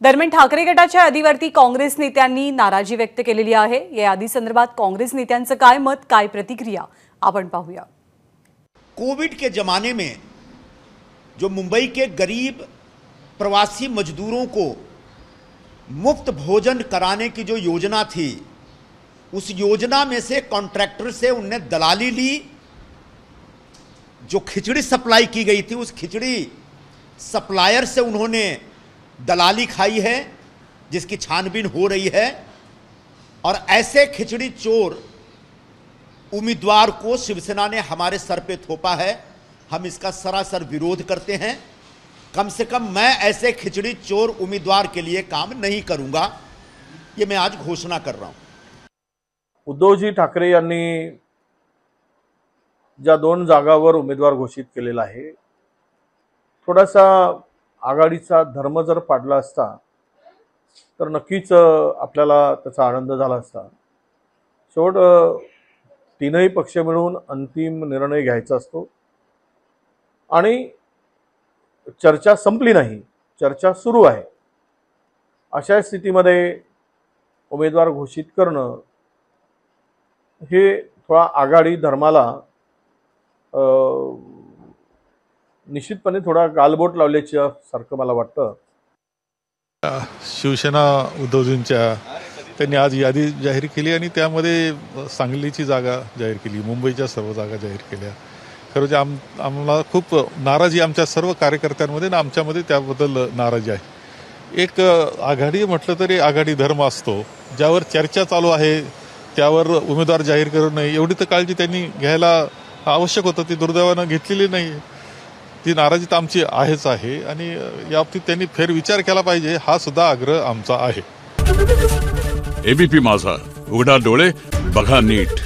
दरम्यान ठाकरे गटाच्या यादीवरती काँग्रेस नेत्यांनी नाराजी व्यक्त केलेली आहे। या यादीसंदर्भात काँग्रेस नेत्यांचं काय मत, काय प्रतिक्रिया आपण पाहूया। कोविड के जमाने में जो मुंबई के गरीब प्रवासी मजदूरों को मुफ्त भोजन कराने की जो योजना थी, उस योजना में से कॉन्ट्रैक्टर से उनने दलाली ली। जो खिचड़ी सप्लाई की गई थी, उस खिचड़ी सप्लायर से उन्होंने दलाली खाई है, जिसकी छानबीन हो रही है। और ऐसे खिचड़ी चोर उम्मीदवार को शिवसेना ने हमारे सर पे थोपा है। हम इसका सरासर विरोध करते हैं। कम से कम मैं ऐसे खिचड़ी चोर उम्मीदवार के लिए काम नहीं करूंगा, ये मैं आज घोषणा कर रहा हूं। उद्धवजी ठाकरे यांनी ज्या 2 जागावर उमेदवार घोषित केलेला आहे, थोडासा आघाडीचा धर्म जर पाडला असता तर नक्कीच आपल्याला त्याचा आनंद झाला असता। शेवट तीनही पक्ष मिळून अंतिम निर्णय घ्यायचा असतो आणि चर्चा संपली नाही, चर्चा सुरू आहे। अशा स्थितीमध्ये उमेदवार घोषित करणं हे थोडा आघाडी धर्माला निश्चितपणे थोडा गालबोट लावल्याच्या सारखं मला वाटतं। शिवसेना उद्धवजींच्या त्यांनी आज यादी जाहीर केली आणि त्यामध्ये सांगलीची जागा जाहीर केली, मुंबईच्या सर्व जागा जाहीर केल्या। खरंच आम्हाला खूप नाराजी आमच्या सर्व कार्यकर्त्यांमध्ये ना आमच्यामध्ये त्याबद्दल नाराजी आहे। एक आघाडी म्हटलं तरी आघाडी धर्म असतो, ज्यावर चर्चा चालू आहे त्यावर उमेदवार जाहीर करू नये एवढी तर काळजी त्यांनी घ्यायला आवश्यक होतं, ती दुर्दैवानं घेतलेली नाही। ती नाराजी तर आमची आहेच आहे आणि याबाबतीत त्यांनी फेरविचार केला पाहिजे, हा सुद्धा आग्रह आमचा आहे। एबीपी माझा, उघडा डोळे बघा नीट।